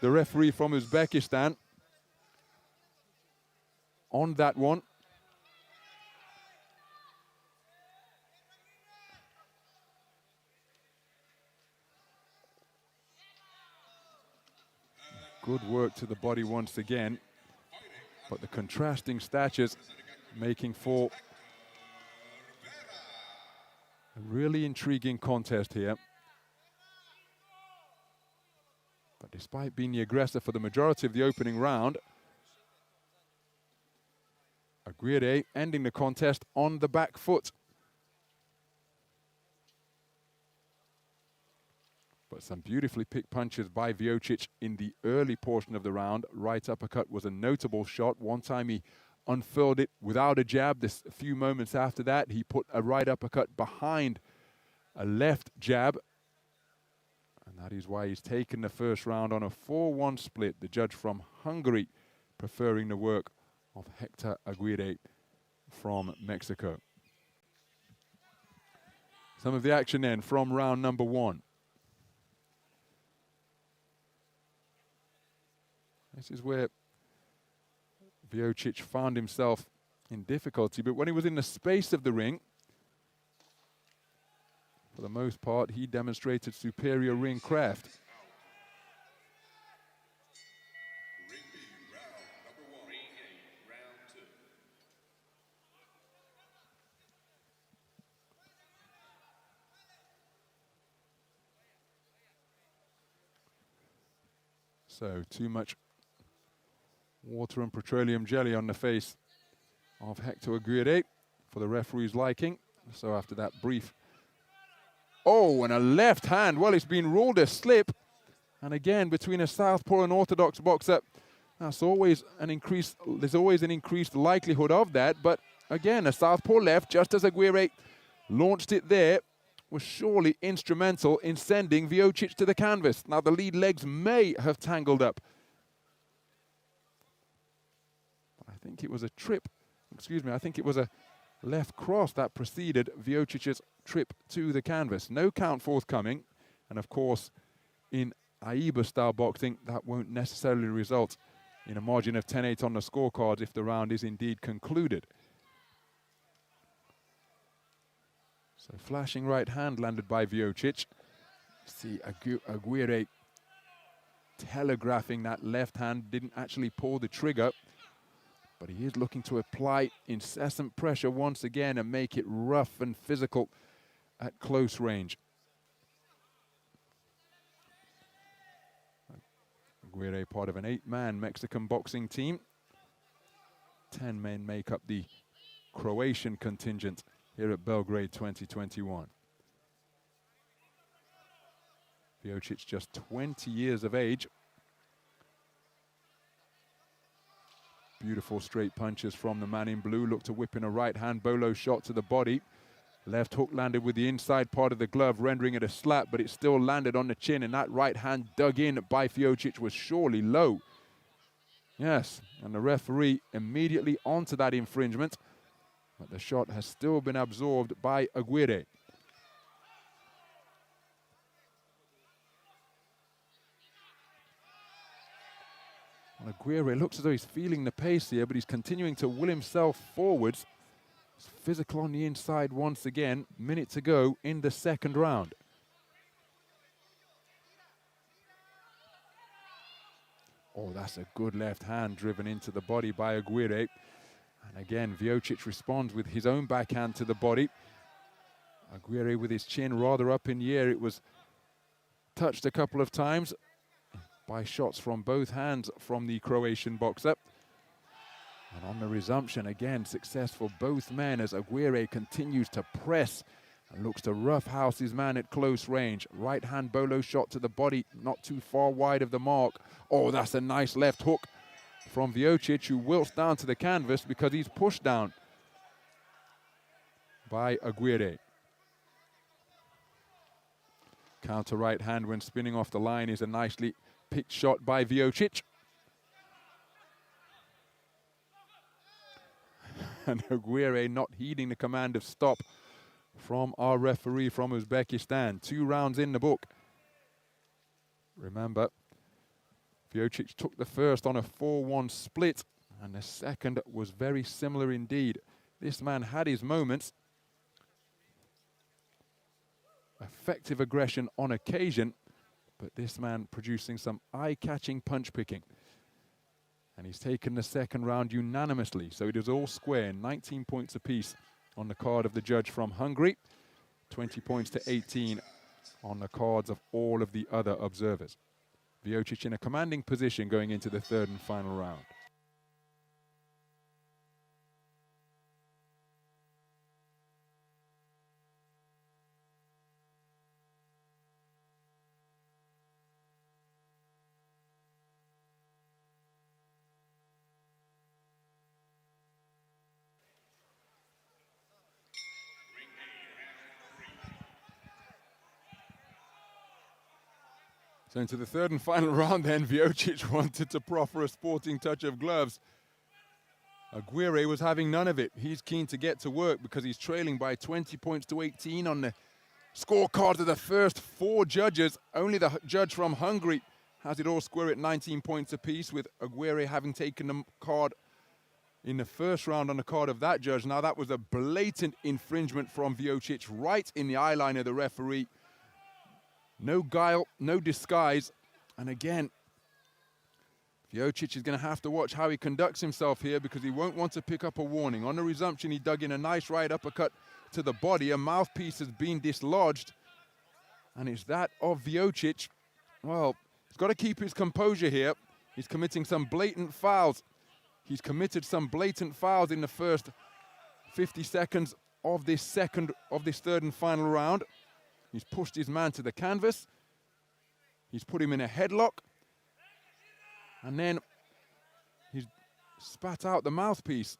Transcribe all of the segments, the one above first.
the referee from Uzbekistan, on that one. Good work to the body once again, but the contrasting statures making for a really intriguing contest here. But despite being the aggressor for the majority of the opening round, Aguirre ending the contest on the back foot. But some beautifully picked punches by VEOCIC in the early portion of the round. Right uppercut was a notable shot. One time he unfurled it without a jab. A few moments after that, he put a right uppercut behind a left jab. And that is why he's taken the first round on a 4-1 split. The judge from Hungary preferring the work of Hector Aguirre from Mexico. Some of the action then from round number 1. This is where VEOCIC found himself in difficulty, but when he was in the space of the ring, for the most part, he demonstrated superior ring craft. So, too much water and petroleum jelly on the face of Hector Aguirre for the referee's liking. So after that brief, oh, and a left hand. Well, it's been ruled a slip. And again, between a southpaw and orthodox boxer, there's always an increased likelihood of that. But again, a southpaw left, just as Aguirre launched it there, was surely instrumental in sending VEOCIC to the canvas. Now the lead legs may have tangled up. I think it was a trip, I think it was a left cross that preceded VEOCIC's trip to the canvas. No count forthcoming, and of course, in AIBA style boxing, that won't necessarily result in a margin of 10-8 on the scorecards if the round is indeed concluded. So flashing right hand landed by VEOCIC. See Aguirre telegraphing that left hand, didn't actually pull the trigger, but he is looking to apply incessant pressure once again and make it rough and physical at close range. Aguirre, part of an 8-man Mexican boxing team. 10 men make up the Croatian contingent here at Belgrade 2021. VEOCIC just 20 years of age. Beautiful straight punches from the man in blue. Looked to whip in a right hand bolo shot to the body. Left hook landed with the inside part of the glove, rendering it a slap, but it still landed on the chin, and that right hand dug in by VEOCIC was surely low. Yes, and the referee immediately onto that infringement, but the shot has still been absorbed by Aguirre. Well, Aguirre looks as though he's feeling the pace here, but he's continuing to will himself forwards. He's physical on the inside once again. Minute to go in the second round. Oh, that's a good left hand driven into the body by Aguirre. And again, VEOCIC responds with his own backhand to the body. Aguirre with his chin rather up in the air. It was touched a couple of times by shots from both hands from the Croatian boxer. And on the resumption, again, successful both men as Aguirre continues to press and looks to roughhouse his man at close range. Right hand bolo shot to the body, not too far wide of the mark. Oh, that's a nice left hook from VEOCIC, who wilts down to the canvas because he's pushed down by Aguirre. Counter right hand when spinning off the line is a nicely picked shot by VEOCIC. And Aguirre not heeding the command of stop from our referee from Uzbekistan. 2 rounds in the book. Remember, VEOCIC took the first on a 4-1 split, and the second was very similar indeed. This man had his moments. Effective aggression on occasion, but this man producing some eye-catching punch-picking. And he's taken the second round unanimously, so it is all square, 19 points apiece on the card of the judge from Hungary, 20 points to 18 on the cards of all of the other observers. VEOCIC in a commanding position going into the third and final round. So into the third and final round then, VEOCIC wanted to proffer a sporting touch of gloves. Aguirre was having none of it. He's keen to get to work because he's trailing by 20 points to 18 on the scorecards of the first 4 judges. Only the judge from Hungary has it all square at 19 points apiece, with Aguirre having taken the card in the first round on the card of that judge. Now that was a blatant infringement from VEOCIC right in the eye line of the referee. No guile, no disguise. And again, VEOCIC is going to have to watch how he conducts himself here, because he won't want to pick up a warning. On the resumption, he dug in a nice right uppercut to the body. A mouthpiece has been dislodged, and it's that of VEOCIC. Well, he's got to keep his composure here. He's committing some blatant fouls. He's committed some blatant fouls in the first 50 seconds of this third and final round. He's pushed his man to the canvas. He's put him in a headlock. And then he's spat out the mouthpiece.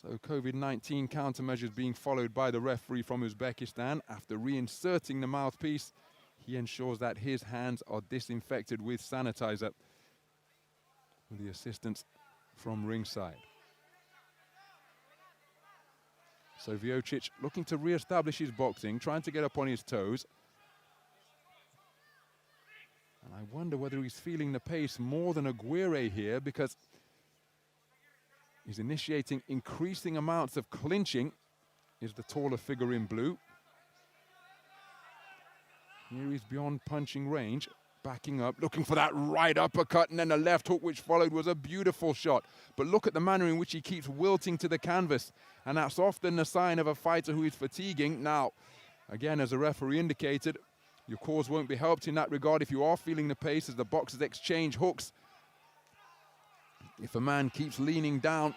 So COVID-19 countermeasures being followed by the referee from Uzbekistan. After reinserting the mouthpiece, he ensures that his hands are disinfected with sanitizer, with the assistance from ringside. So VEOCIC looking to re-establish his boxing, trying to get up on his toes. And I wonder whether he's feeling the pace more than Aguirre here, because he's initiating increasing amounts of clinching. Is the taller figure in blue. Here he's beyond punching range, backing up, looking for that right uppercut, and then the left hook which followed was a beautiful shot. But look at the manner in which he keeps wilting to the canvas, and that's often the sign of a fighter who is fatiguing. Now, again, as the referee indicated, your cause won't be helped in that regard if you are feeling the pace as the boxers exchange hooks. If a man keeps leaning down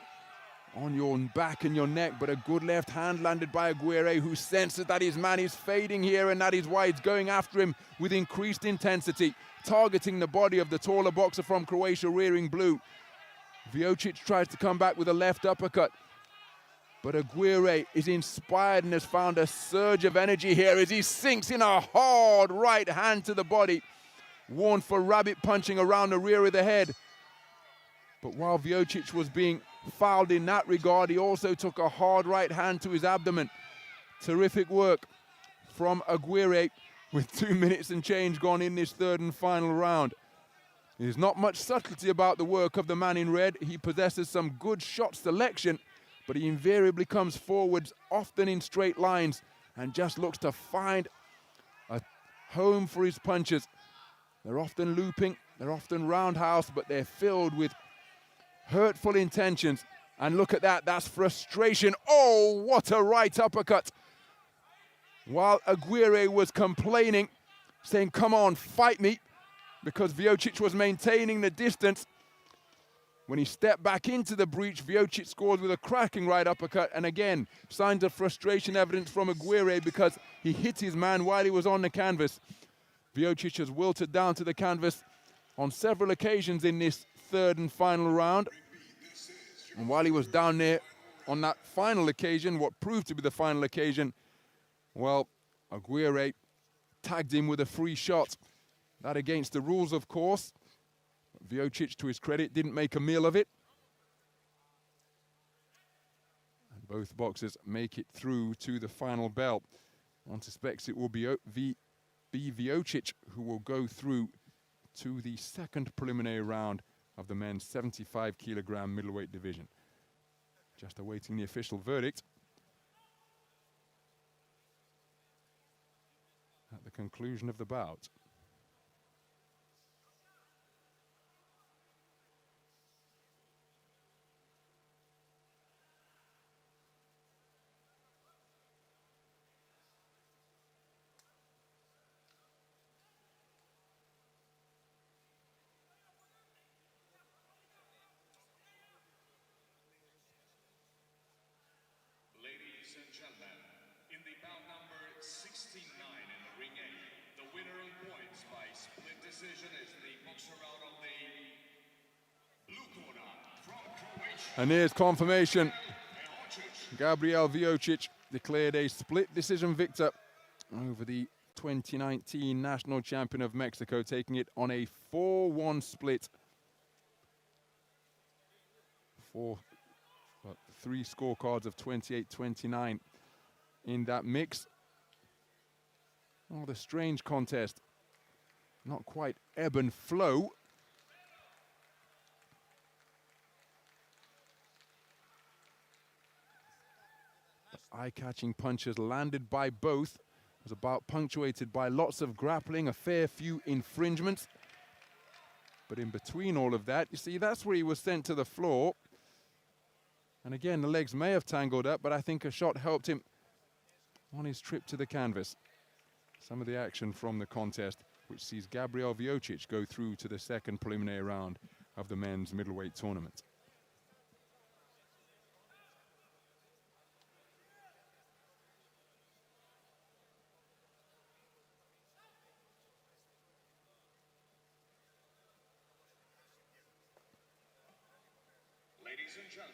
on your back and your neck, but a good left hand landed by Aguirre, who senses that his man is fading here, and that is why he's going after him with increased intensity, targeting the body of the taller boxer from Croatia, rearing blue. VEOCIC tries to come back with a left uppercut, but Aguirre is inspired and has found a surge of energy here as he sinks in a hard right hand to the body, warned for rabbit punching around the rear of the head. But while VEOCIC was being fouled in that regard, he also took a hard right hand to his abdomen. Terrific work from Aguirre, with 2 minutes and change gone in this third and final round. There's not much subtlety about the work of the man in red. He possesses some good shot selection, but he invariably comes forwards, often in straight lines, and just looks to find a home for his punches. They're often looping, they're often roundhouse, but they're filled with hurtful intentions. And look at that, that's frustration. Oh, what a right uppercut. While Aguirre was complaining, saying, come on, fight me, because VEOCIC was maintaining the distance. When he stepped back into the breach, VEOCIC scores with a cracking right uppercut. And again, signs of frustration evident from Aguirre, because he hit his man while he was on the canvas. VEOCIC has wilted down to the canvas on several occasions in this third and final round. And while he was down there on that final occasion, what proved to be the final occasion, well, Aguirre tagged him with a free shot. That against the rules, of course. VEOCIC, to his credit, didn't make a meal of it. And both boxers make it through to the final bell. One suspects it will be VEOCIC who will go through to the second preliminary round of the men's 75-kilogram middleweight division. Just awaiting the official verdict at the conclusion of the bout. In the bout number 69 in the ring A, the winner on points by split decision is the boxer out of the blue corner from Croatia. And here's confirmation. Gabrijel VEOCIC declared a split decision victor over the 2019 national champion of Mexico, taking it on a 4-1 split. Three scorecards of 28-29 in that mix. Oh, the strange contest. Not quite ebb and flow. The eye-catching punches landed by both. It was about punctuated by lots of grappling, a fair few infringements. But in between all of that, you see, that's where he was sent to the floor. And again, the legs may have tangled up, but I think a shot helped him on his trip to the canvas. Some of the action from the contest, which sees Gabrijel VEOCIC go through to the second preliminary round of the men's middleweight tournament. Ladies and gentlemen.